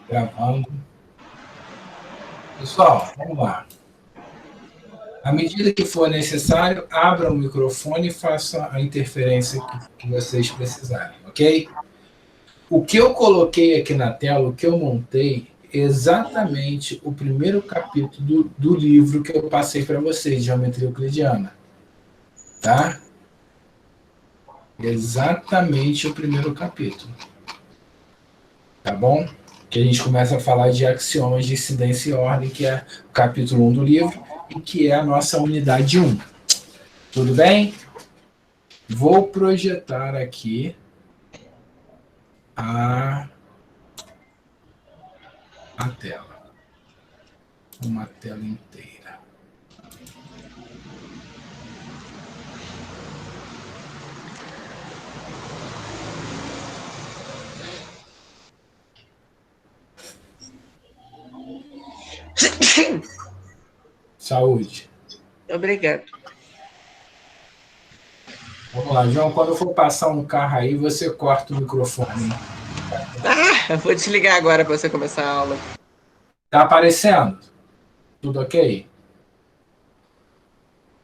Gravando. Pessoal, vamos lá. À medida que for necessário, abra o microfone e faça a interferência que vocês precisarem, ok? O que eu coloquei aqui na tela, o que eu montei, é exatamente o primeiro capítulo do livro que eu passei para vocês, Geometria Euclidiana. Tá? Exatamente o primeiro capítulo. Tá bom? Que a gente começa a falar de axiomas de incidência e ordem, que é o capítulo 1 do livro, e que é a nossa unidade 1. Tudo bem? Vou projetar aqui a tela. Uma tela inteira. Saúde. Obrigado. Vamos lá, João. Quando eu for passar um carro aí, você corta o microfone. Eu vou desligar agora para você começar a aula. Tá aparecendo? Tudo ok?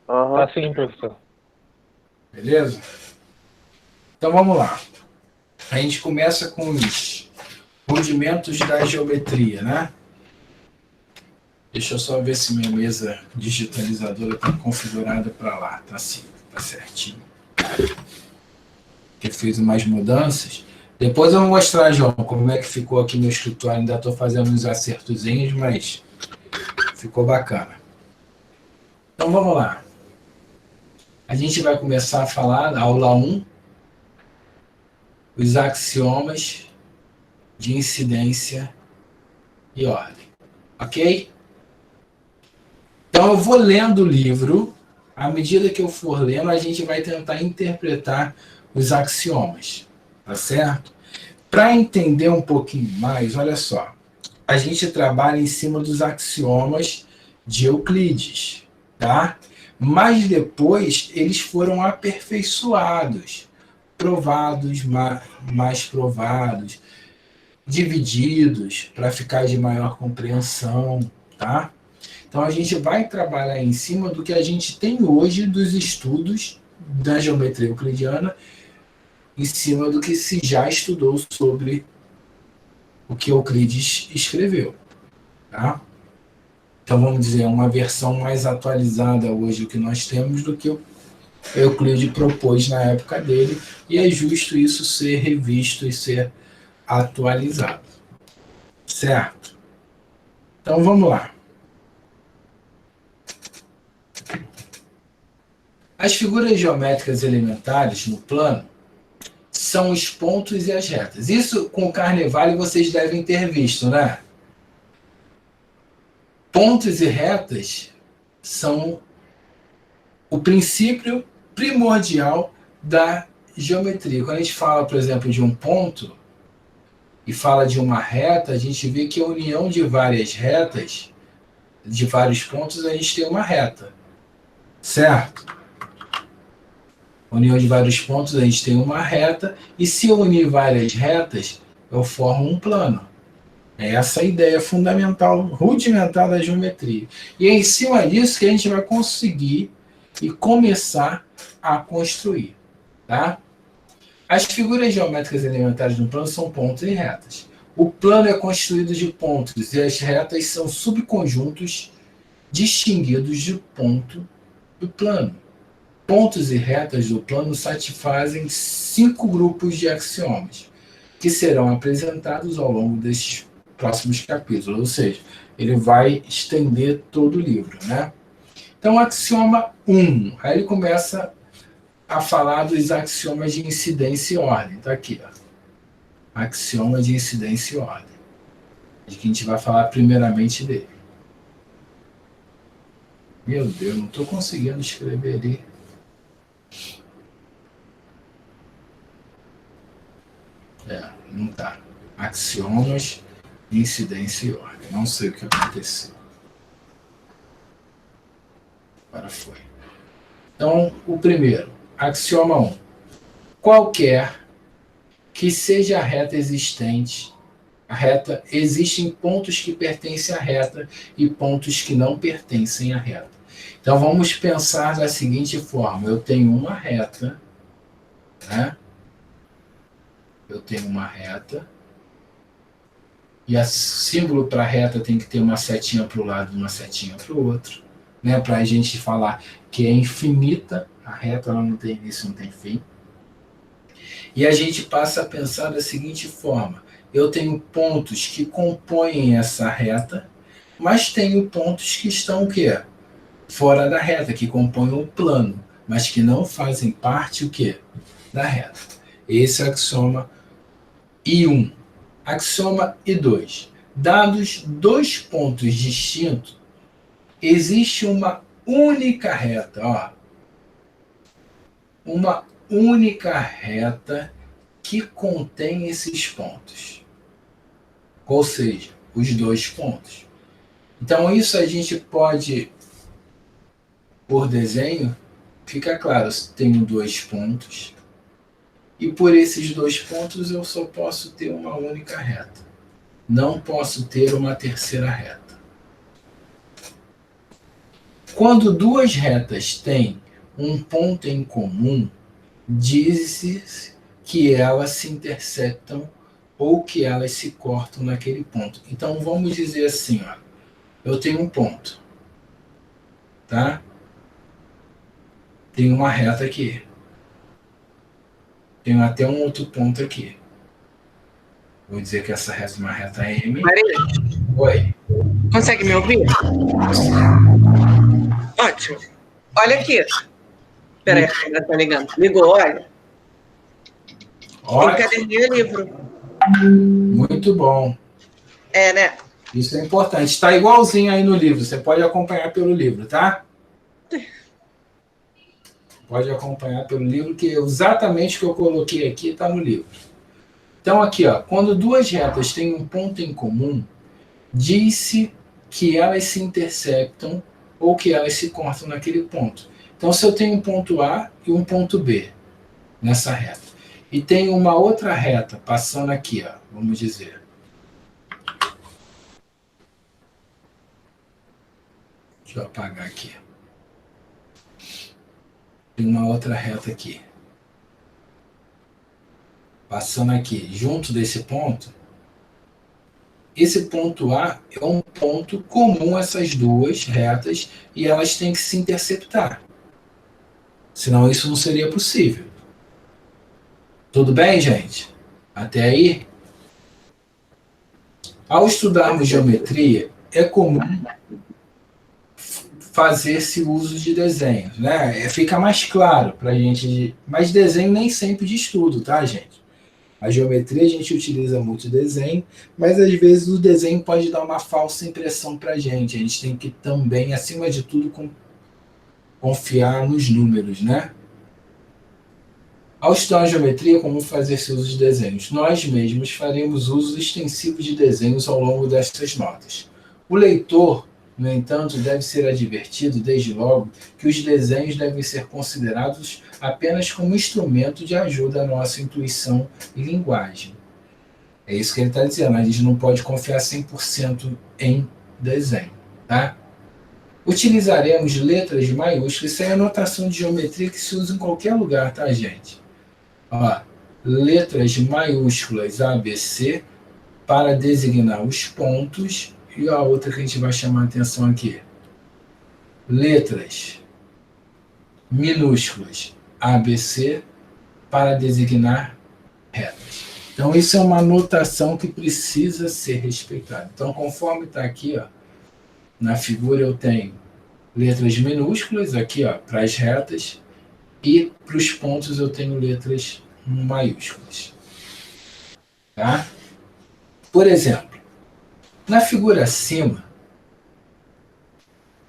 Tá sim, professor. Beleza? Então vamos lá. A gente começa com os rudimentos da geometria, né? Deixa eu só ver se minha mesa digitalizadora está configurada para lá. Tá sim, tá certinho. Que fez umas mudanças. Depois eu vou mostrar, João, como é que ficou aqui no escritório. Ainda estou fazendo uns acertozinhos, mas ficou bacana. Então vamos lá. A gente vai começar a falar da aula 1, os axiomas de incidência e ordem. Ok? Então eu vou lendo o livro. À medida que eu for lendo, a gente vai tentar interpretar os axiomas. Tá certo? Para entender um pouquinho mais, olha só. A gente trabalha em cima dos axiomas de Euclides, tá? Mas depois eles foram aperfeiçoados, provados, mais provados, divididos para ficar de maior compreensão, tá? Então a gente vai trabalhar em cima do que a gente tem hoje dos estudos da geometria euclidiana, em cima do que se já estudou sobre o que Euclides escreveu, tá? Então vamos dizer, uma versão mais atualizada hoje do que nós temos do que o Euclides propôs na época dele, e é justo isso ser revisto e ser atualizado. Certo? Então vamos lá. As figuras geométricas elementares no plano são os pontos e as retas. Isso com o Carnevale vocês devem ter visto, né? Pontos e retas são o princípio primordial da geometria. Quando a gente fala, por exemplo, de um ponto e fala de uma reta, a gente vê que a união de várias retas, de vários pontos, a gente tem uma reta. Certo? União de vários pontos, a gente tem uma reta, e se eu unir várias retas, eu formo um plano. É essa a ideia fundamental, rudimentar da geometria. E é em cima disso que a gente vai conseguir e começar a construir. Tá? As figuras geométricas elementares no plano são pontos e retas. O plano é constituído de pontos e as retas são subconjuntos distinguidos de ponto do plano. Pontos e retas do plano satisfazem 5 grupos de axiomas, que serão apresentados ao longo desses próximos capítulos, ou seja, ele vai estender todo o livro, né? Então, axioma 1, aí ele começa a falar dos axiomas de incidência e ordem, tá aqui, ó. Axioma de incidência e ordem, de que a gente vai falar primeiramente dele. Meu Deus, não estou conseguindo escrever ali. Não tá. Axiomas de incidência e ordem. Não sei o que aconteceu. Agora foi. Então, o primeiro, axioma 1. Qualquer que seja a reta existente. A reta, existem pontos que pertencem à reta e pontos que não pertencem à reta. Então vamos pensar da seguinte forma: eu tenho uma reta, né? Eu tenho uma reta, e o símbolo para a reta tem que ter uma setinha para o lado e uma setinha para o outro, né? Para a gente falar que é infinita, a reta ela não tem início, não tem fim. E a gente passa a pensar da seguinte forma: eu tenho pontos que compõem essa reta, mas tenho pontos que estão o quê? Fora da reta, que compõem o plano, mas que não fazem parte o quê? Da reta. Esse é o axioma I1. Axioma I2. Dados dois pontos distintos, existe uma única reta, ó. Uma única reta que contém esses pontos. Ou seja, os dois pontos. Então, isso a gente pode, por desenho, fica claro, tenho dois pontos, e por esses dois pontos eu só posso ter uma única reta. Não posso ter uma terceira reta. Quando duas retas têm um ponto em comum, diz-se que elas se intersectam ou que elas se cortam naquele ponto. Então vamos dizer assim, ó, eu tenho um ponto, tá? Tenho uma reta aqui. Tenho até um outro ponto aqui. Vou dizer que essa reta é uma reta M. Maria, Oi. consegue me ouvir? Ótimo. Olha aqui. Peraí, ainda tá ligando. Ligou, olha. Tem caderninho e livro. Muito bom. É, né? Isso é importante. Está igualzinho aí no livro. Você pode acompanhar pelo livro, tá? Pode acompanhar pelo livro, que exatamente o que eu coloquei aqui está no livro. Então, aqui, ó, quando duas retas têm um ponto em comum, diz-se que elas se intersectam ou que elas se cortam naquele ponto. Então, se eu tenho um ponto A e um ponto B nessa reta, e tenho uma outra reta passando aqui, ó, vamos dizer. Deixa eu apagar aqui. Tem uma outra reta aqui. Passando aqui, junto desse ponto. Esse ponto A é um ponto comum a essas duas retas e elas têm que se interceptar. Senão isso não seria possível. Tudo bem, gente? Até aí? Ao estudarmos geometria, é comum fazer-se uso de desenhos, né? Fica mais claro para a gente, mas desenho nem sempre de estudo, tá, gente? A geometria a gente utiliza muito desenho, mas às vezes o desenho pode dar uma falsa impressão para a gente. A gente tem que também, acima de tudo, confiar nos números, né? Ao estudar a geometria, como fazer-se uso de desenhos? Nós mesmos faremos uso extensivo de desenhos ao longo destas notas. O leitor, no entanto, deve ser advertido, desde logo, que os desenhos devem ser considerados apenas como instrumento de ajuda à nossa intuição e linguagem. É isso que ele está dizendo, a gente não pode confiar 100% em desenho, tá? Utilizaremos letras maiúsculas, isso é a notação de geometria que se usa em qualquer lugar, tá, gente? Ó, letras maiúsculas ABC para designar os pontos, e a outra que a gente vai chamar a atenção aqui. Letras minúsculas ABC para designar retas. Então, isso é uma notação que precisa ser respeitada. Então, conforme está aqui, ó, na figura eu tenho letras minúsculas aqui, ó, para as retas, e para os pontos eu tenho letras maiúsculas. Tá? Por exemplo, na figura acima,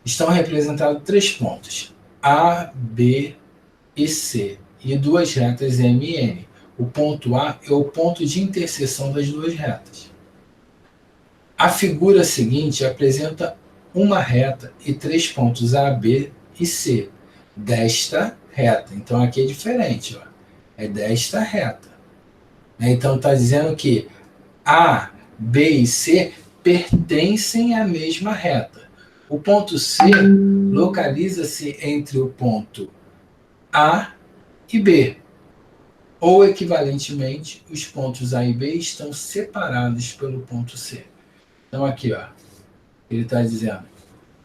estão representados 3 pontos, A, B e C, e 2 retas M e N. O ponto A é o ponto de interseção das 2 retas. A figura seguinte apresenta uma reta e 3 pontos A, B e C, desta reta. Então aqui é diferente, ó. É desta reta. Né? Então, está dizendo que A, B e C pertencem à mesma reta. O ponto C localiza-se entre o ponto A e B. Ou, equivalentemente, os pontos A e B estão separados pelo ponto C. Então, aqui, ó, ele está dizendo,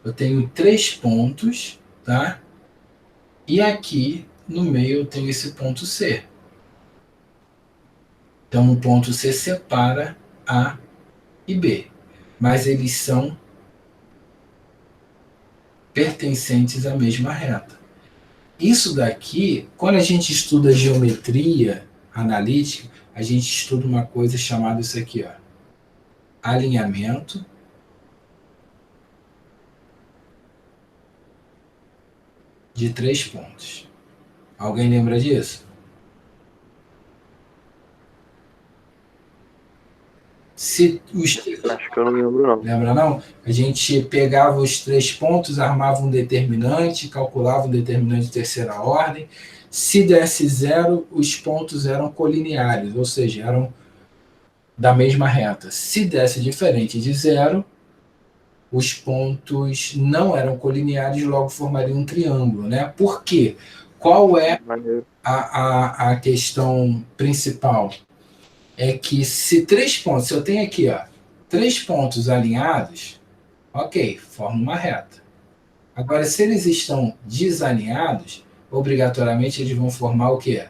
eu tenho 3 pontos, tá? E aqui, no meio, eu tenho esse ponto C. Então, o ponto C separa A e B. Mas eles são pertencentes à mesma reta. Isso daqui, quando a gente estuda geometria analítica, a gente estuda uma coisa chamada isso aqui, ó, alinhamento de 3 pontos. Alguém lembra disso? Se os... Acho que eu não lembro, não. Lembra não? A gente pegava os 3 pontos, armava um determinante, calculava um determinante de terceira ordem. Se desse 0, os pontos eram colineares, ou seja, eram da mesma reta. Se desse diferente de 0, os pontos não eram colineares, logo formariam um triângulo, né? Por quê? Qual é a questão principal? É que se 3 pontos, se eu tenho aqui, ó, 3 pontos alinhados, ok, forma uma reta. Agora, se eles estão desalinhados, obrigatoriamente eles vão formar o quê?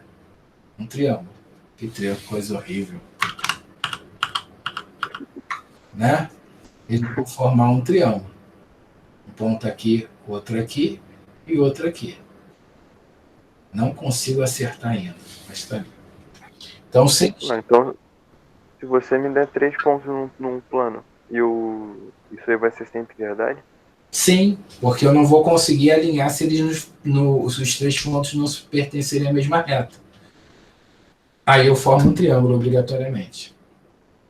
Um triângulo. Que triângulo, coisa horrível. Né? Eles vão formar um triângulo. Um ponto aqui, outro aqui e outro aqui. Não consigo acertar ainda, mas está ali. Então, então, se você me der 3 pontos num plano, isso aí vai ser sempre verdade? Sim, porque eu não vou conseguir alinhar se eles os 3 pontos não pertencerem à mesma reta. Aí eu formo um triângulo obrigatoriamente.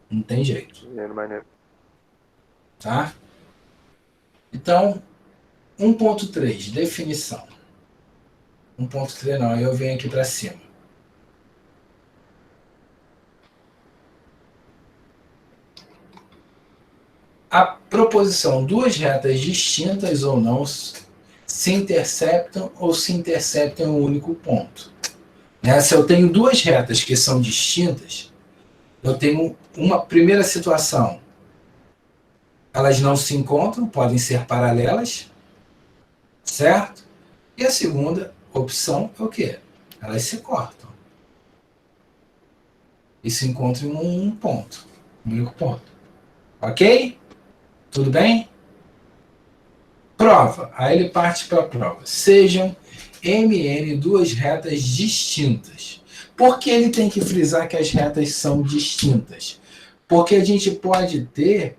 Não tem jeito. Maneiro. Tá? Então, 1.3, definição. 1.3 não, aí eu venho aqui para cima. A proposição, 2 retas distintas ou não se interceptam ou se interceptam em um único ponto. Se eu tenho 2 retas que são distintas, eu tenho uma primeira situação. Elas não se encontram, podem ser paralelas, certo? E a segunda opção é o quê? Elas se cortam. E se encontram em um ponto, um único ponto. Ok? Tudo bem? Prova. Aí ele parte para a prova. Sejam MN 2 retas distintas. Por que ele tem que frisar que as retas são distintas? Porque a gente pode ter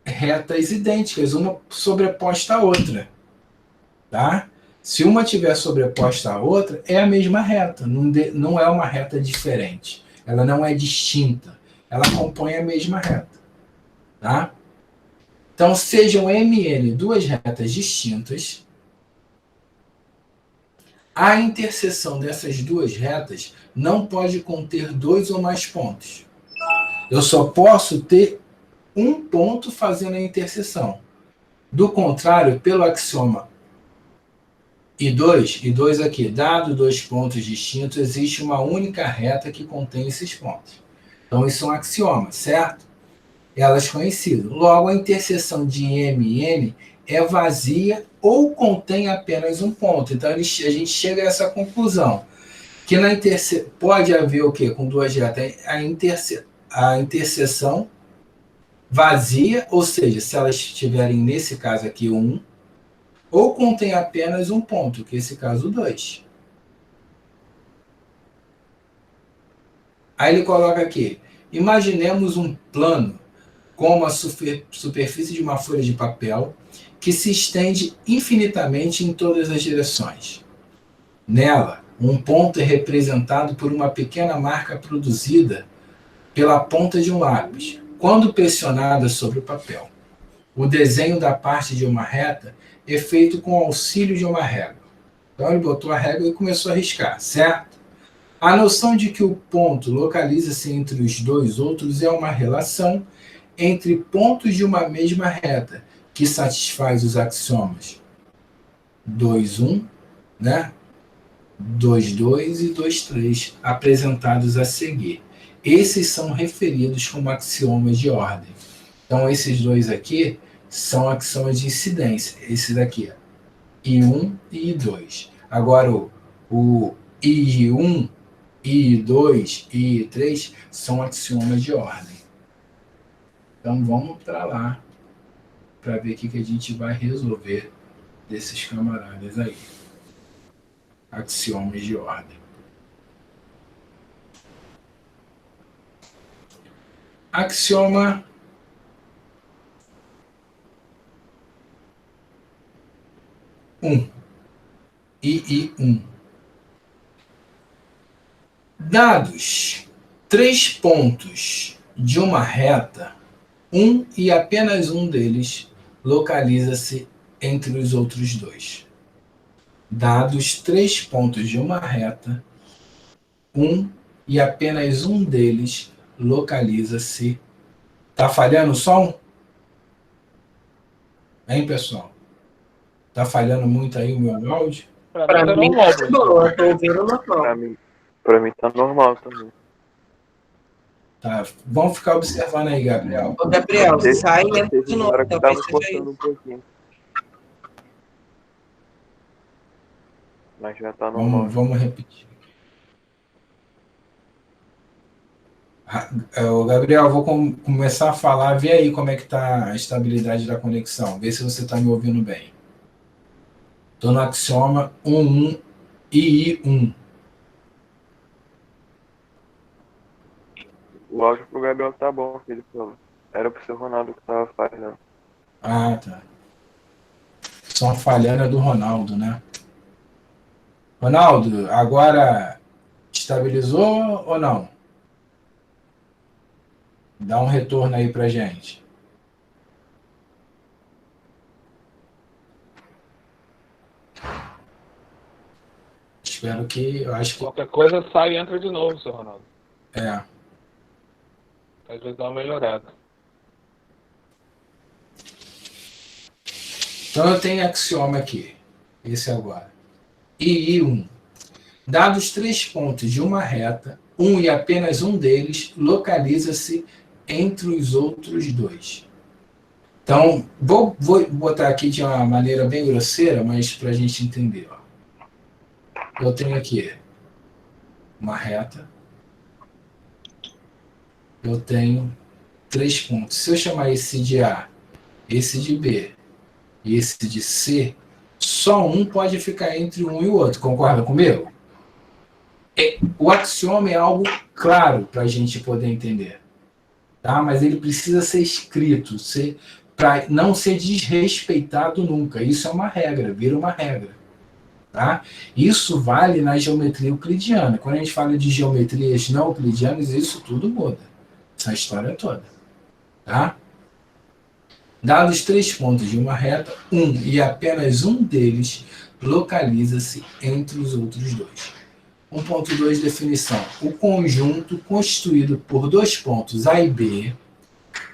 retas idênticas, uma sobreposta à outra. Tá? Se uma estiver sobreposta à outra, é a mesma reta, não é uma reta diferente. Ela não é distinta. Ela compõe a mesma reta. Tá? Então, sejam MN 2 retas distintas, a interseção dessas 2 retas não pode conter 2 ou mais pontos. Eu só posso ter um ponto fazendo a interseção. Do contrário, pelo axioma I2 aqui, dado 2 pontos distintos, existe uma única reta que contém esses pontos. Então, isso é um axioma, certo? Elas conhecidas. Logo, a interseção de M e N é vazia ou contém apenas um ponto. Então, a gente chega a essa conclusão. Que pode haver o quê? Com 2 retas, a interseção vazia, ou seja, se elas estiverem, nesse caso aqui, 1, ou contém apenas um ponto, que é esse caso 2. Aí ele coloca aqui, imaginemos um plano como a superfície de uma folha de papel que se estende infinitamente em todas as direções. Nela, um ponto é representado por uma pequena marca produzida pela ponta de um lápis, quando pressionada sobre o papel. O desenho da parte de uma reta é feito com o auxílio de uma régua. Então ele botou a régua e começou a riscar, certo? A noção de que o ponto localiza-se entre os dois outros é uma relação entre pontos de uma mesma reta, que satisfaz os axiomas 2, 1, né? 2, 2 e 2, 3, apresentados a seguir. Esses são referidos como axiomas de ordem. Então, esses dois aqui são axiomas de incidência. Esse daqui, I1 e I2. Agora, o I1, I2 e I3 são axiomas de ordem. Então, vamos para lá, para ver o que a gente vai resolver desses camaradas aí. Axiomas de ordem. Axioma II1. Dados 3 pontos de uma reta, um e apenas um deles localiza-se entre os outros dois. Dados 3 pontos de uma reta, um e apenas um deles localiza-se. Tá falhando o som? Hein, pessoal? Tá falhando muito aí o meu áudio? Para mim tá bom, eu tô ouvindo normal. Pra mim tá normal também. Tá, vamos ficar observando aí, Gabriel. Ô, Gabriel, sai e entra de novo, Hora que talvez tava seja cortando isso. um pouquinho. Mas já tá normal. Vamos repetir. Gabriel, vou começar a falar. Vê aí como é que tá a estabilidade da conexão. Vê se você está me ouvindo bem. Estou no axioma 1 e I1. O áudio pro Gabriel tá bom, que ele falou. Era pro seu Ronaldo que tava falhando. Ah, tá. Só falhando é do Ronaldo, né? Ronaldo, agora estabilizou ou não? Dá um retorno aí pra gente. Espero que... Eu acho que... Qualquer coisa sai e entra de novo, seu Ronaldo. É. Às vezes dá uma melhorada. Então eu tenho axioma aqui. Esse agora. I1. Dados 3 pontos de uma reta, um e apenas um deles localiza-se entre os outros dois. Então, vou botar aqui de uma maneira bem grosseira, mas para a gente entender. Ó. Eu tenho aqui uma reta. Eu tenho 3 pontos. Se eu chamar esse de A, esse de B e esse de C, só um pode ficar entre um e o outro. Concorda comigo? O axioma é algo claro para a gente poder entender. Tá? Mas ele precisa ser escrito, para não ser desrespeitado nunca. Isso é uma regra, vira uma regra. Tá? Isso vale na geometria euclidiana. Quando a gente fala de geometrias não euclidianas, isso tudo muda. Essa história toda. Tá? Dados 3 pontos de uma reta, um e apenas um deles localiza-se entre os outros dois. 1.2 definição. O conjunto constituído por 2 pontos A e B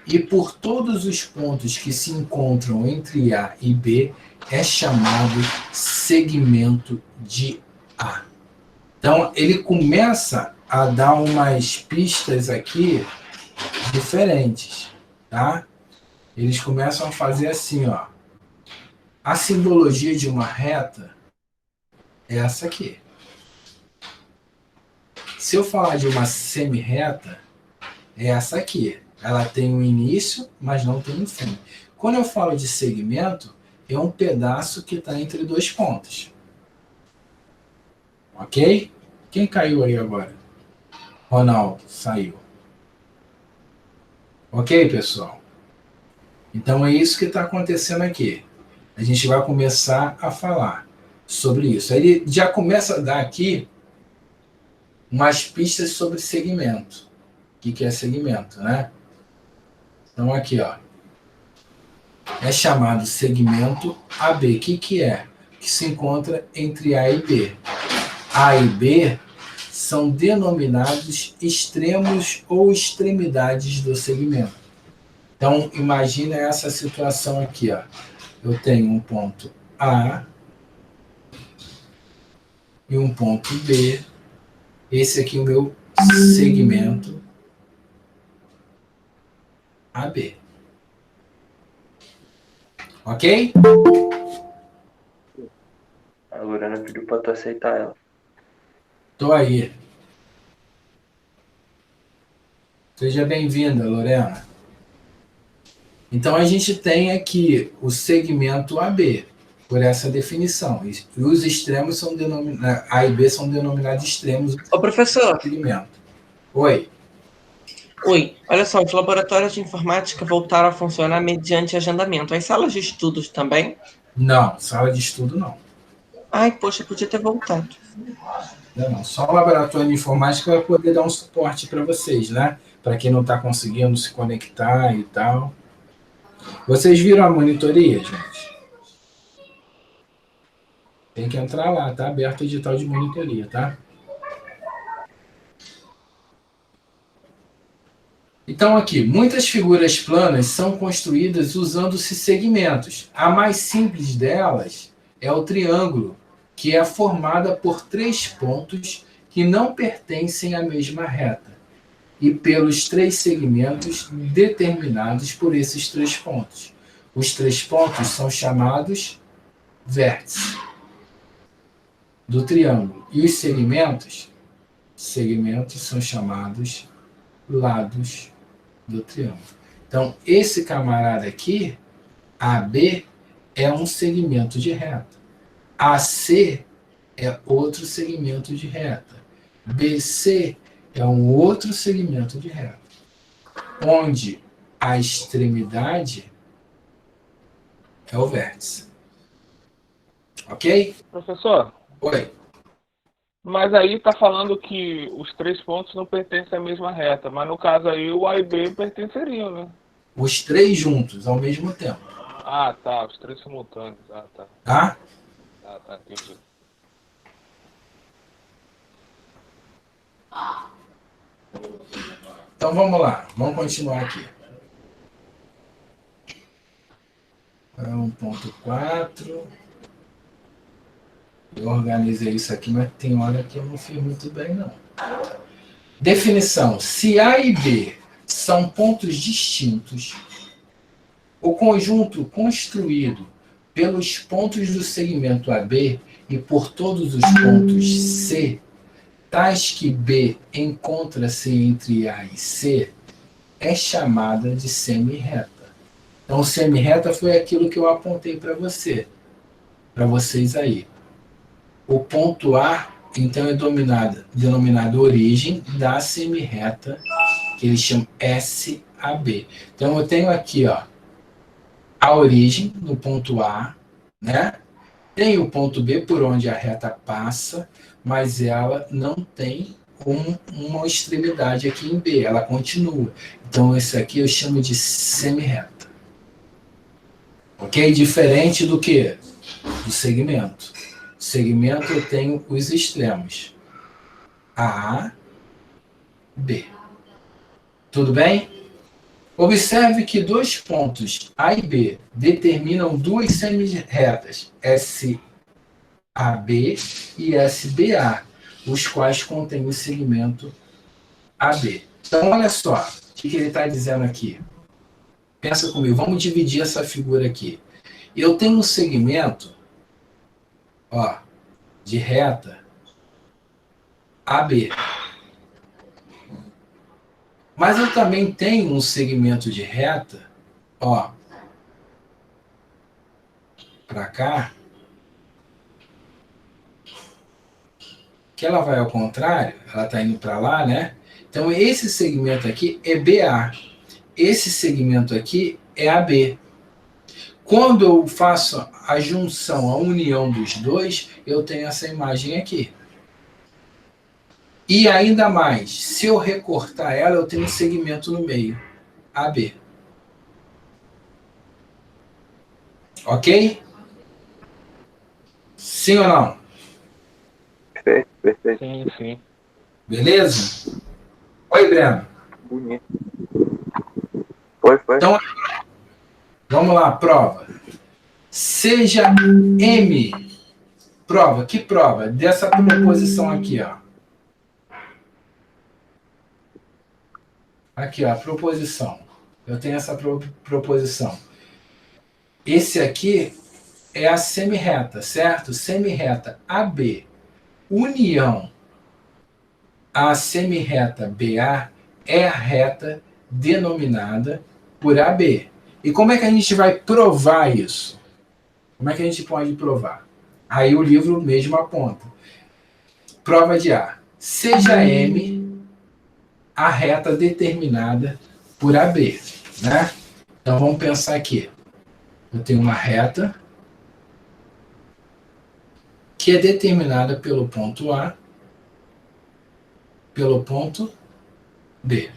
e por todos os pontos que se encontram entre A e B é chamado segmento de A. Então, ele começa a dar umas pistas aqui diferentes, tá? Eles começam a fazer assim, ó. A simbologia de uma reta é essa aqui. Se eu falar de uma semi-reta, é essa aqui. Ela tem um início, mas não tem um fim. Quando eu falo de segmento, é um pedaço que está entre 2 pontos. Ok? Quem caiu aí agora? Ronaldo, saiu. Ok, pessoal? Então é isso que está acontecendo aqui. A gente vai começar a falar sobre isso. Aí ele já começa a dar aqui umas pistas sobre segmento. O que é segmento, né? Então aqui, ó. É chamado segmento AB. O que é? Que se encontra entre A e B. A e B são denominados extremos ou extremidades do segmento. Então, imagina essa situação aqui, ó. Eu tenho um ponto A e um ponto B. Esse aqui é o meu segmento AB. Ok? A Lorena pediu pra tu aceitar ela. Tô aí. Seja bem-vinda, Lorena. Então, a gente tem aqui o segmento AB, por essa definição. E os extremos são denominados, A e B são denominados extremos do Ô, professor. segmento. Oi. Oi, olha só, os laboratórios de informática voltaram a funcionar mediante agendamento. As salas de estudos também? Não, sala de estudo não. Ai, poxa, podia ter voltado. Não. Só o laboratório de informática vai poder dar um suporte para vocês, né? Para quem não está conseguindo se conectar e tal. Vocês viram a monitoria, gente? Tem que entrar lá, tá aberto o edital de monitoria, tá? Então aqui, muitas figuras planas são construídas usando-se segmentos. A mais simples delas é o triângulo, que é formada por 3 pontos que não pertencem à mesma reta, e pelos 3 segmentos determinados por esses 3 pontos. Os 3 pontos são chamados vértices do triângulo, e os segmentos são chamados lados do triângulo. Então, esse camarada aqui, AB, é um segmento de reta. AC é outro segmento de reta. BC é um outro segmento de reta. Onde a extremidade é o vértice. Ok? Professor, Oi. mas aí tá falando que os 3 pontos não pertencem à mesma reta, mas no caso aí o A e B pertenceriam, né? Os 3 juntos, ao mesmo tempo. Ah, tá, os 3 simultâneos. Ah, tá. Tá? Ah, tá, entendi. Então vamos lá. Vamos continuar aqui. 1.4. Eu organizei isso aqui, mas tem hora que eu não fiz muito bem, não. Definição. Se A e B são pontos distintos, o conjunto construído pelos pontos do segmento AB e por todos os pontos C, tais que B encontra-se entre A e C, é chamada de semirreta. Então, semirreta foi aquilo que eu apontei para vocês aí. O ponto A, então, é denominado origem da semirreta, que eles chamam SAB. Então, eu tenho aqui, ó, a origem no ponto A, né? Tem o ponto B por onde a reta passa, mas ela não tem uma extremidade aqui em B, ela continua. Então, esse aqui eu chamo de semirreta. Ok? Diferente do que? Do segmento. Segmento eu tenho os extremos. A, B. Tudo bem? Observe que 2 pontos A e B determinam 2 semirretas, SAB e SBA, os quais contêm o segmento AB. Então, olha só o que ele está dizendo aqui. Pensa comigo, vamos dividir essa figura aqui. Eu tenho um segmento, ó, de reta AB. Mas eu também tenho um segmento de reta, ó, para cá, que ela vai ao contrário, ela está indo para lá, né? Então, esse segmento aqui é BA. Esse segmento aqui é AB. Quando eu faço a junção, a união dos dois, eu tenho essa imagem aqui. E ainda mais, se eu recortar ela, eu tenho um segmento no meio, AB. Ok? Sim ou não? Perfeito, perfeito. Sim, sim. Beleza? Oi, Breno. Bonito. Foi. Então, vamos lá, prova. Seja M. Prova, que prova? Dessa proposição aqui, ó. Aqui, ó, a proposição. Eu tenho essa proposição. Esse aqui é a semirreta, certo? Semirreta AB, união a semirreta BA é a reta denominada por AB. E como é que a gente vai provar isso? Como é que a gente pode provar? Aí o livro mesmo aponta. Prova de A. Seja M a reta determinada por AB. Né? Então vamos pensar aqui. Eu tenho uma reta que é determinada pelo ponto A, pelo ponto B,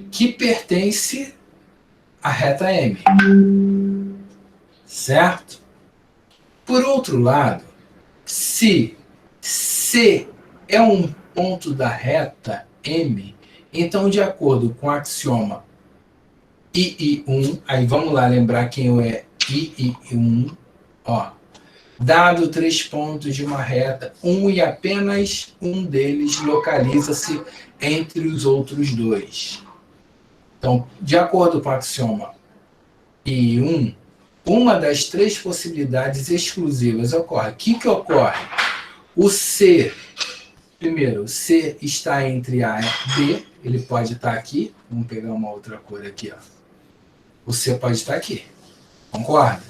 que pertence à reta M. Certo? Por outro lado, se C é um ponto da reta M, então, de acordo com o axioma II1, aí vamos lá lembrar quem é II1, ó, dado três pontos de uma reta, um e apenas um deles localiza-se entre os outros dois. Então, de acordo com o axioma II1, uma das três possibilidades exclusivas ocorre. O que ocorre? O C, primeiro, C está entre A e B, ele pode estar aqui, vamos pegar uma outra cor aqui, ó. O C pode estar aqui, concorda?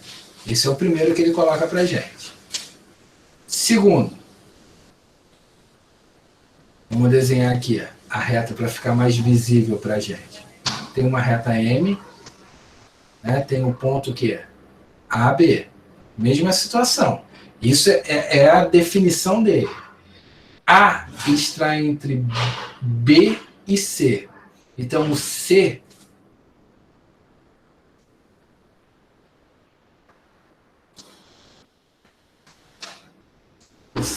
Esse é o primeiro que ele coloca para gente. Segundo, vamos desenhar aqui a reta para ficar mais visível para a gente. Tem uma reta M, né? Tem um ponto que é AB. Mesma situação. Isso é a definição dele. A está entre B e C. Então, o C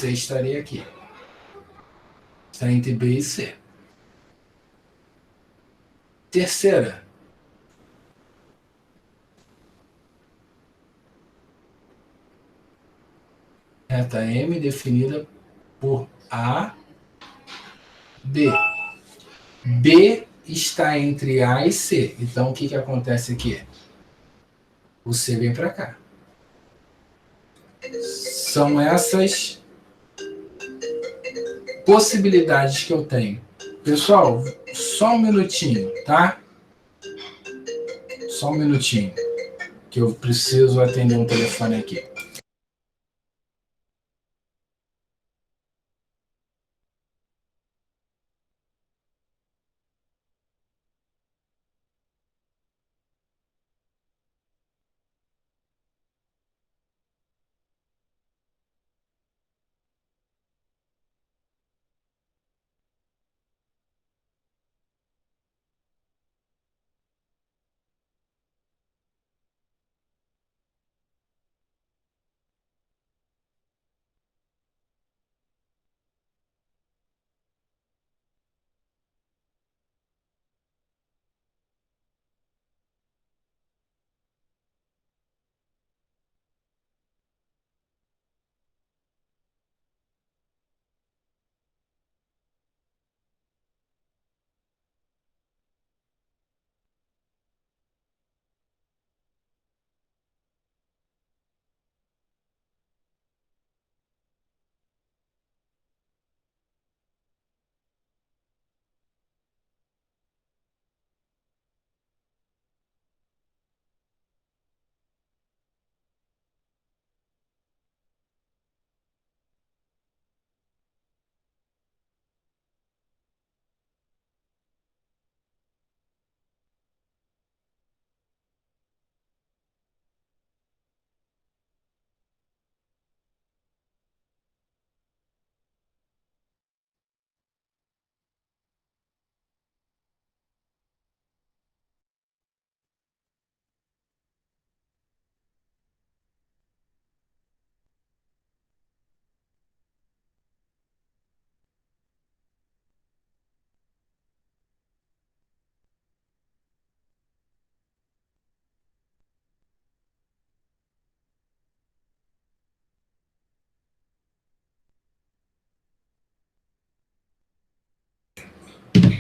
estaria aqui. Está entre B e C. Terceira. Reta M definida por A, B. B está entre A e C. Então, o que acontece aqui? O C vem para cá. São essas possibilidades que eu tenho. Pessoal, só um minutinho, tá? Só um minutinho, que eu preciso atender um telefone aqui.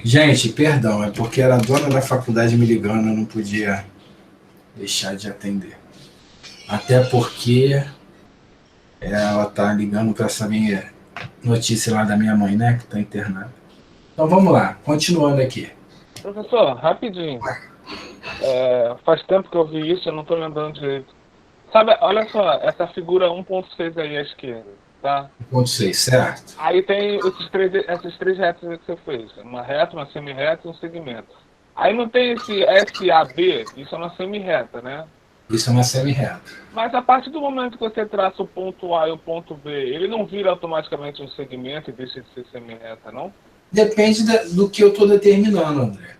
Gente, perdão, é porque era a dona da faculdade me ligando, eu não podia deixar de atender. Até porque ela tá ligando para saber notícia lá da minha mãe, né, que tá internada. Então vamos lá, continuando aqui. Professor, rapidinho. Faz tempo que eu vi isso, eu não tô lembrando direito. Sabe, olha só, essa figura 1.6 aí à esquerda, tá? 1.6, certo? Aí tem esses três retas aí que você fez. Uma reta, uma semi-reta e um segmento. Aí não tem esse SAB, isso é uma semi-reta, né? Isso é uma semi-reta. Mas a partir do momento que você traça o ponto A e o ponto B, ele não vira automaticamente um segmento e deixa de ser semi-reta, não? Depende do que eu estou determinando, André.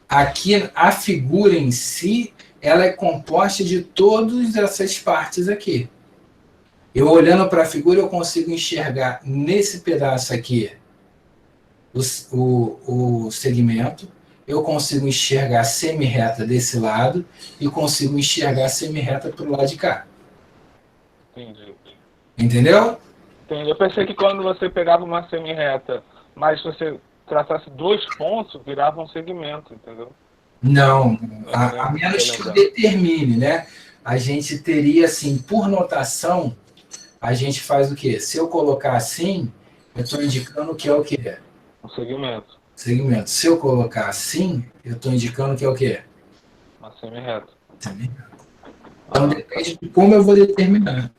Aqui, a figura em si, ela é composta de todas essas partes aqui. Eu olhando para a figura, eu consigo enxergar nesse pedaço aqui o segmento, eu consigo enxergar semi-reta desse lado e consigo enxergar semi-reta para o lado de cá. Entendi. Entendeu? Entendi. Eu pensei que quando você pegava uma semi-reta, mas você traçasse 2 pontos, virava um segmento, entendeu? Não, a menos que eu determine, né? A gente teria, assim, por notação, a gente faz o quê? Se eu colocar assim, eu estou indicando que é o quê? Um segmento. Segmento. Se eu colocar assim, eu estou indicando que é o quê? Uma semi-reta. Semi-reta. Então depende de como eu vou determinar.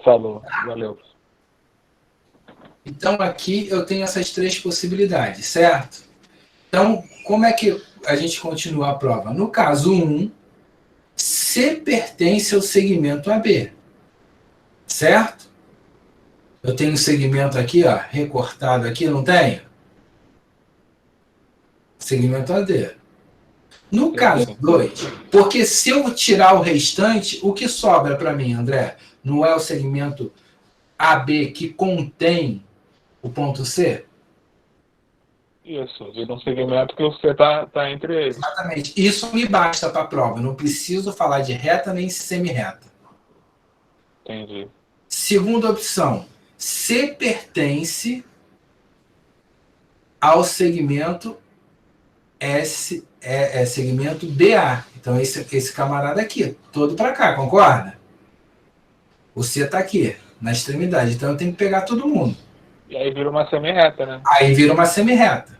Falou. Valeu. Então aqui eu tenho essas 3 possibilidades, certo? Então, como é que a gente continua a prova? No caso 1, C pertence ao segmento AB. Certo? Eu tenho um segmento aqui, ó, recortado aqui, não tenho? Segmento AD. No caso 2, porque se eu tirar o restante, o que sobra para mim, André? Não é o segmento AB que contém o ponto C? Isso, vira um segmento que você tá entre eles. Exatamente. Isso me basta para a prova. Eu não preciso falar de reta nem semi-reta. Entendi. Segunda opção. C pertence ao segmento segmento BA. Então, esse camarada aqui, todo para cá, concorda? O C está aqui, na extremidade. Então, eu tenho que pegar todo mundo. E aí vira uma semi-reta, né? Aí vira uma semi-reta.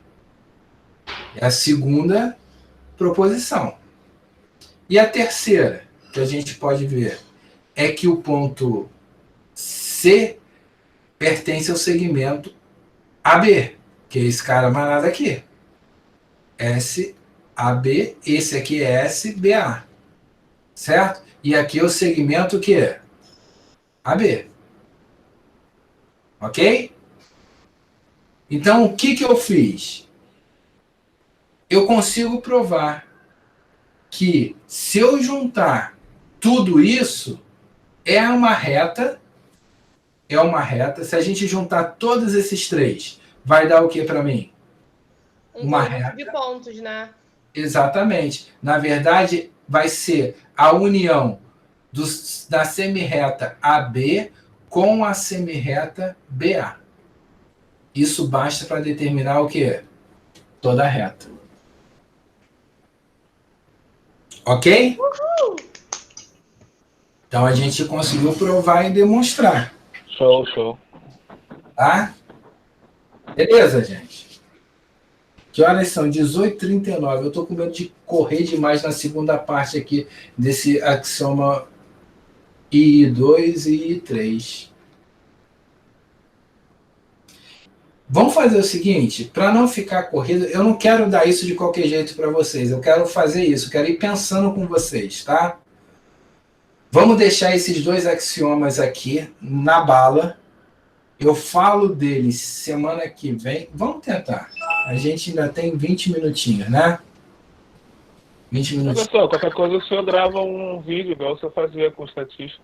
É a segunda proposição. E a terceira, que a gente pode ver, é que o ponto C pertence ao segmento AB, que é esse camarada aqui. SAB, esse aqui é SBA. Certo? E aqui é o segmento que é AB. Ok? Então, o que eu fiz? Eu consigo provar que se eu juntar tudo isso, é uma reta. Se a gente juntar todos esses 3, vai dar o que para mim? Uma reta de pontos, né? Exatamente. Na verdade, vai ser a união da semi-reta AB com a semi-reta BA. Isso basta para determinar o quê? Toda a reta. Ok? Uhul! Então a gente conseguiu provar e demonstrar. Show. Tá? Beleza, gente? Que horas são? 18h39. Eu estou com medo de correr demais na segunda parte aqui desse axioma I2 e I3. Vamos fazer o seguinte, para não ficar corrido, eu não quero dar isso de qualquer jeito para vocês, eu quero fazer isso, quero ir pensando com vocês, tá? Vamos deixar esses 2 axiomas aqui na bala, eu falo deles semana que vem, vamos tentar, a gente ainda tem 20 minutinhos, né? 20 minutinhos. Pessoal, qualquer coisa o senhor grava um vídeo, igual você fazia com estatística.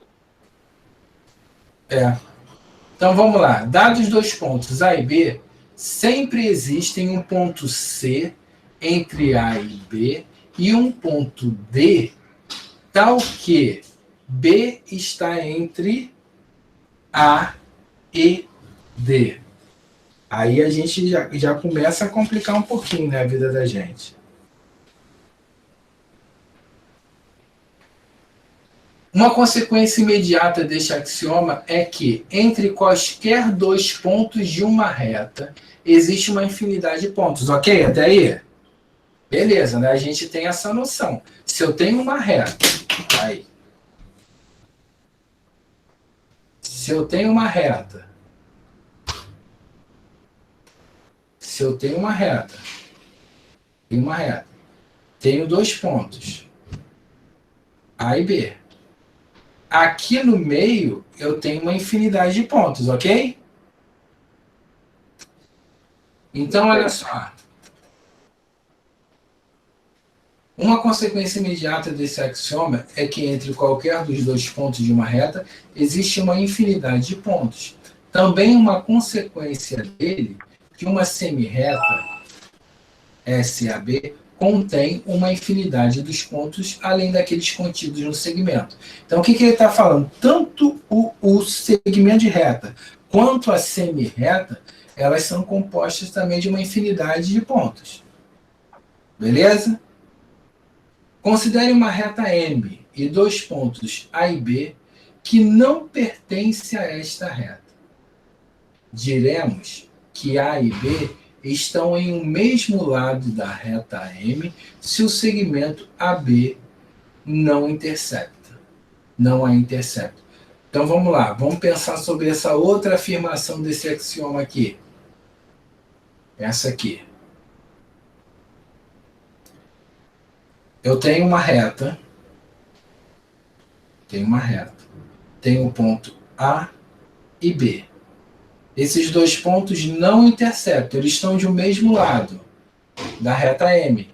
Então vamos lá. Dados 2 pontos A e B, sempre existem um ponto C entre A e B e um ponto D, tal que B está entre A e D. Aí a gente já começa a complicar um pouquinho, né, a vida da gente. Uma consequência imediata deste axioma é que, entre quaisquer dois pontos de uma reta, existe uma infinidade de pontos. Ok? Até aí? Beleza, né? A gente tem essa noção. Se eu tenho uma reta, aí. Se eu tenho uma reta, tenho dois pontos, A e B. Aqui no meio, eu tenho uma infinidade de pontos, ok? Então, olha só. Uma consequência imediata desse axioma é que entre qualquer dos dois pontos de uma reta, existe uma infinidade de pontos. Também uma consequência dele que uma semirreta SAB contém uma infinidade dos pontos, além daqueles contidos no segmento. Então, o que ele está falando? Tanto o segmento de reta quanto a semirreta, elas são compostas também de uma infinidade de pontos. Beleza? Considere uma reta M e dois pontos A e B que não pertencem a esta reta. Diremos que A e B estão em um mesmo lado da reta M se o segmento AB não intercepta. Não a intercepta. Então vamos lá, vamos pensar sobre essa outra afirmação desse axioma aqui. Essa aqui. Eu tenho uma reta. Tenho o ponto A e B. Esses dois pontos não interceptam, eles estão de um mesmo lado da reta M,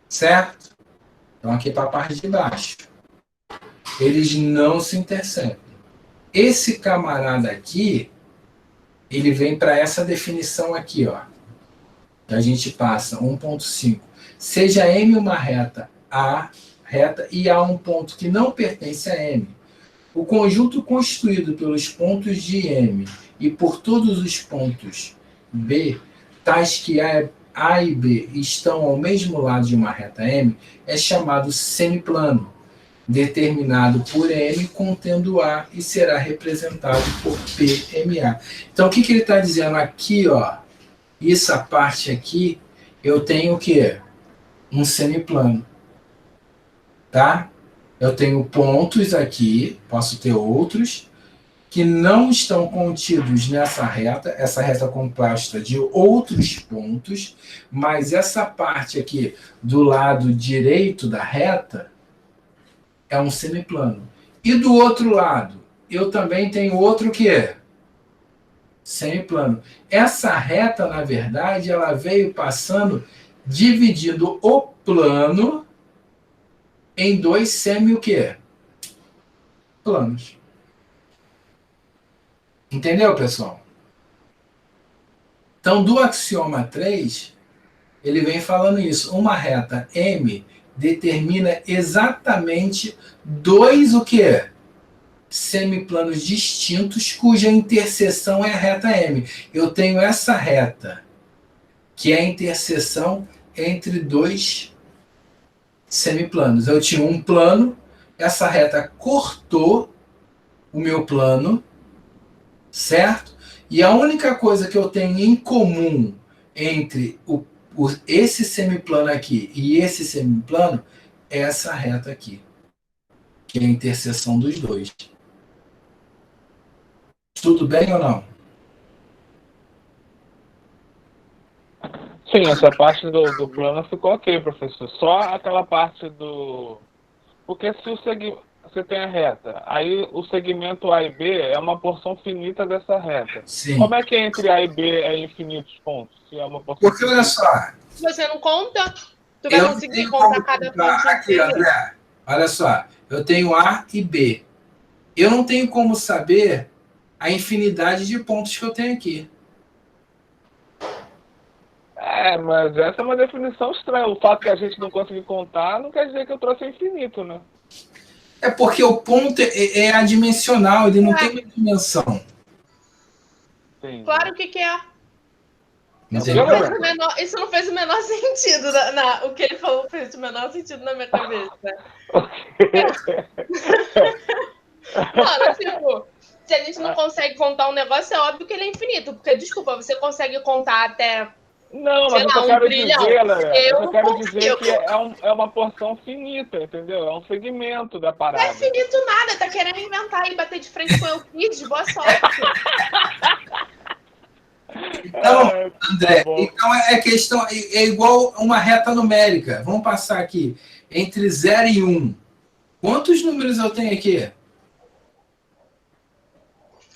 certo? Então aqui para a parte de baixo. Eles não se interceptam. Esse camarada aqui, ele vem para essa definição aqui, ó. A gente passa 1.5. Seja M uma reta A, reta, e há um ponto que não pertence a M. O conjunto constituído pelos pontos de M e por todos os pontos B, tais que A e B estão ao mesmo lado de uma reta M, é chamado semiplano, determinado por M contendo A e será representado por PMA. Então, o que ele está dizendo aqui, ó? Essa parte aqui, eu tenho o quê? Um semiplano. Tá? Eu tenho pontos aqui, posso ter outros, que não estão contidos nessa reta, essa reta composta de outros pontos, mas essa parte aqui do lado direito da reta é um semiplano. E do outro lado, eu também tenho outro que é semiplano. Essa reta, na verdade, ela veio passando, dividindo o plano em dois o quê? Planos. Entendeu, pessoal? Então, do axioma 3, ele vem falando isso. Uma reta M determina exatamente dois o quê? Semiplanos distintos cuja interseção é a reta M. Eu tenho essa reta, que é a interseção entre dois semiplanos. Eu tinha um plano, essa reta cortou o meu plano, certo? E a única coisa que eu tenho em comum entre esse semiplano aqui e esse semiplano é essa reta aqui, que é a interseção dos dois. Tudo bem ou não? Sim, essa parte do plano ficou ok, professor. Só aquela parte do... Porque se você tem a reta, aí o segmento A e B é uma porção finita dessa reta. Sim. Como é que entre A e B é infinitos pontos? Se é uma porção Porque olha só, Se você não conta, tu vai conseguir contar cada ponto. aqui, André, olha só, eu tenho A e B. Eu não tenho como saber a infinidade de pontos que eu tenho aqui. Mas essa é uma definição estranha. O fato que a gente não conseguir contar não quer dizer que eu trouxe infinito, né? É porque o ponto é adimensional, ele não tem uma dimensão. Sim. Claro que é. Não tem Não fez problema. Isso não fez o menor sentido. O que ele falou fez o menor sentido na minha cabeça. Mano, tipo, se a gente não consegue contar um negócio, é óbvio que ele é infinito. Porque, desculpa, você consegue contar até, Não, sei mas eu lá, só 1 quero trilhão. dizer, galera, eu Eu só não quero dizer consigo. que é uma porção finita, entendeu? É um segmento da Não é parada. infinito nada, tá querendo inventar e bater de frente com o Euclides, boa sorte. Então, Ah, André, tá bom. então questão, é igual uma reta numérica. Vamos passar aqui entre 0 e 1. Quantos números eu tenho aqui?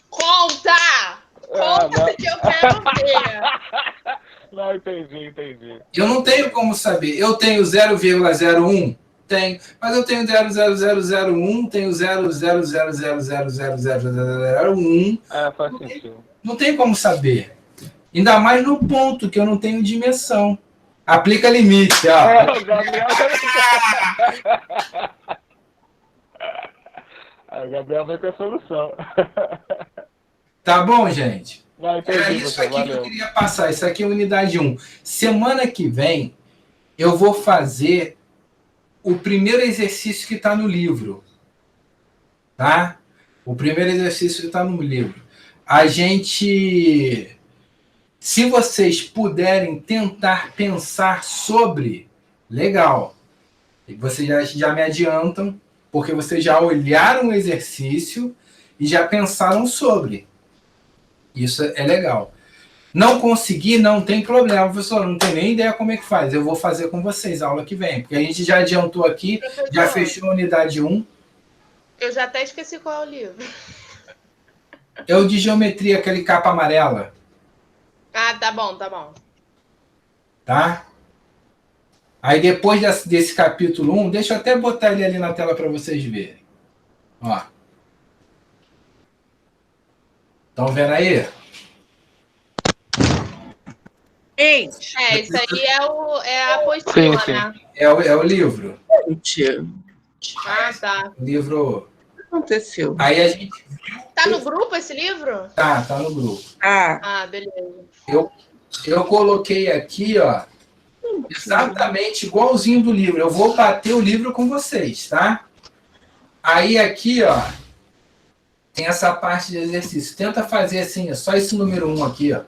Conta! Conta não. que eu quero ver. Não, entendi. Eu não tenho como saber. Eu tenho 0,01? Tenho. Mas eu tenho 0,0001, tenho 0,000000001. Faz sentido. Não tem como saber. Ainda mais no ponto, que eu não tenho dimensão. Aplica limite, ó. O Gabriel... O Gabriel vai ter solução. Tá bom, gente? Não, Era entendi, isso você, aqui que eu valeu. queria passar. Isso aqui é unidade 1. Semana que vem, eu vou fazer o primeiro exercício que está no livro. Tá? O primeiro exercício que está no livro. A gente... Se vocês puderem tentar pensar sobre, legal. Vocês já me adiantam, porque vocês já olharam o exercício e já pensaram sobre. Isso é legal. Não conseguir, não tem problema, professor. Não tenho nem ideia como é que faz. Eu vou fazer com vocês a aula que vem. Porque a gente já adiantou aqui, Professor, já fechou a unidade 1. eu já até esqueci qual é o livro. É o de geometria, aquele capa amarela. Ah, tá bom. Tá? Aí depois desse capítulo 1, deixa eu até botar ele ali na tela para vocês verem. Ó. Estão vendo aí? Gente, Isso aí é a apostila, Sim. né? É o livro. gente, Ah, tá. O livro. o que aconteceu? Aí a gente. Tá no grupo esse livro? Tá no grupo. Ah, beleza. Eu coloquei aqui, ó, exatamente igualzinho do livro. Eu vou bater o livro com vocês, tá? Aí aqui, ó, tem essa parte de exercício. Tenta fazer assim, ó, só esse número 1 aqui, ó.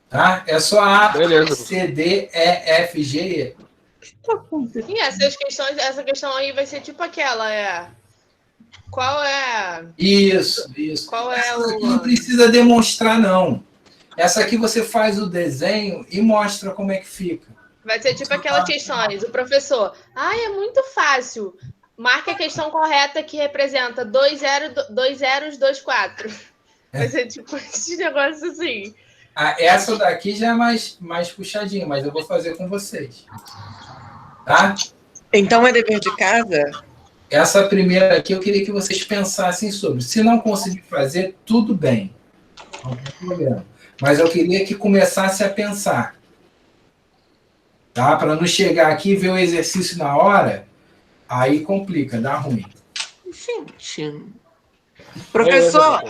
Tá? É só A, Beleza. B, C, D, E, F, G, E. E essa questão aí vai ser tipo aquela, Qual é... Isso. Qual é Essa aqui o... não precisa demonstrar, não. Essa aqui você faz o desenho e mostra como é que fica. Vai ser tipo aquelas questões. O professor, é muito fácil. Marque a questão correta que representa 2 zeros, 2 4. Vai ser tipo esse negócio assim. Essa daqui já é mais puxadinha, mas eu vou fazer com vocês. Tá? Então é dever de casa? Essa primeira aqui eu queria que vocês pensassem sobre. Se não conseguir fazer, tudo bem. Não tem problema. Mas eu queria que começasse a pensar. Tá? Para não chegar aqui e ver o exercício na hora, aí complica, dá ruim. Gente. Professor,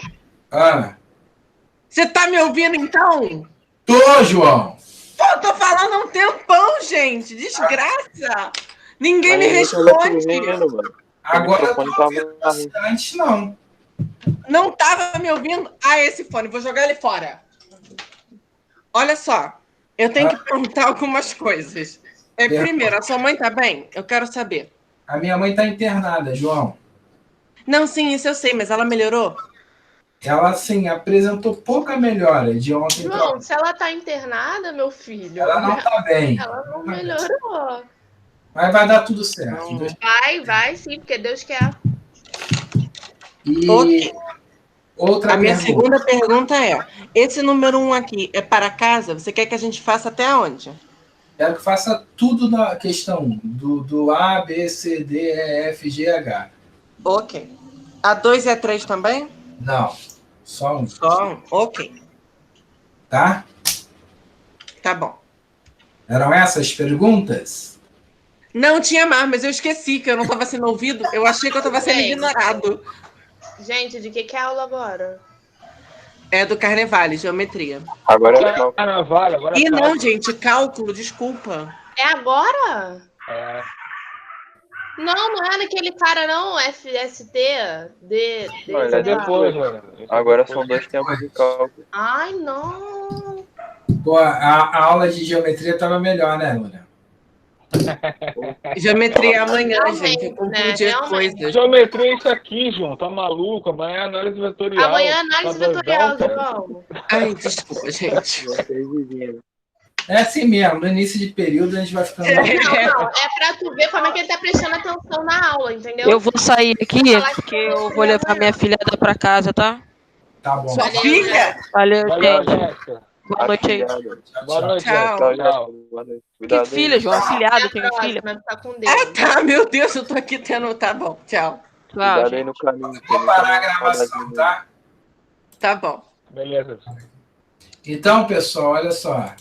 você tá me ouvindo então? Tô, João! Pô, tô falando há um tempão, gente. Desgraça. Ninguém me responde. Agora eu tô ouvindo bastante, não. Não tava me ouvindo? Esse fone, vou jogar ele fora. Olha só, eu tenho que perguntar algumas coisas. Primeiro, a sua mãe tá bem? Eu quero saber. A minha mãe tá internada, João. Não, sim, isso eu sei, mas ela melhorou? Ela, assim, apresentou pouca melhora de ontem pra João, se ela tá internada, meu filho... Ela não tá bem. Ela não melhorou. Mas vai dar tudo certo. Vai sim, porque Deus quer. E Ok. outra A minha pergunta. segunda pergunta é: esse número 1 aqui é para casa? Você quer que a gente faça até onde? Quero que faça tudo na questão do A, B, C, D, E, F, G, H. Ok. A 2 e a 3 também? Não, só um. Só um. Ok. Tá? Tá bom. Eram essas perguntas? Não tinha mais, mas eu esqueci que eu não estava sendo ouvido. Eu achei que eu estava sendo ignorado. Gente, de que é a aula agora? É do Carnevale, geometria. Agora é cálculo. Carnaval, agora E é não, cálculo. gente, cálculo, desculpa. É agora? É. Não é naquele cara, não. FST. Não, ele Isso é é depois, depois. mano. Isso é Agora depois. são 2 tempos de cálculo. Ai, não. Pô, a aula de geometria tava melhor, né, Luna? Geometria amanhã, Realmente, gente. Eu né? confundi as Realmente. coisas. Geometria é isso aqui, João. Tá maluco? Amanhã é análise vetorial. Amanhã análise Tá vetorial, doidão, cara? João. Ai, desculpa, gente. É assim mesmo, no início de período a gente vai ficando. Não, é pra tu ver como é que ele tá prestando atenção na aula, entendeu? Eu vou sair aqui, porque eu vou levar minha filhada pra casa, tá? Tá bom. Sua Valeu, filha? Valeu, Valeu, gente. Jéssica. Boa noite aí. Boa noite, Tchau. Jéssica. Tchau, Tchau. Jéssica. Boa noite. Que Cuidado aí. filha, João? Afilhado, tenho filha. Próxima, fica com Ah, Deus. tá, meu Deus, eu tô aqui tendo. Tá bom, tchau. Tchau, Cuidado aí gente. no caminho. Vou parar a gravação, tá? Tá bom. Beleza. Então, pessoal, olha só.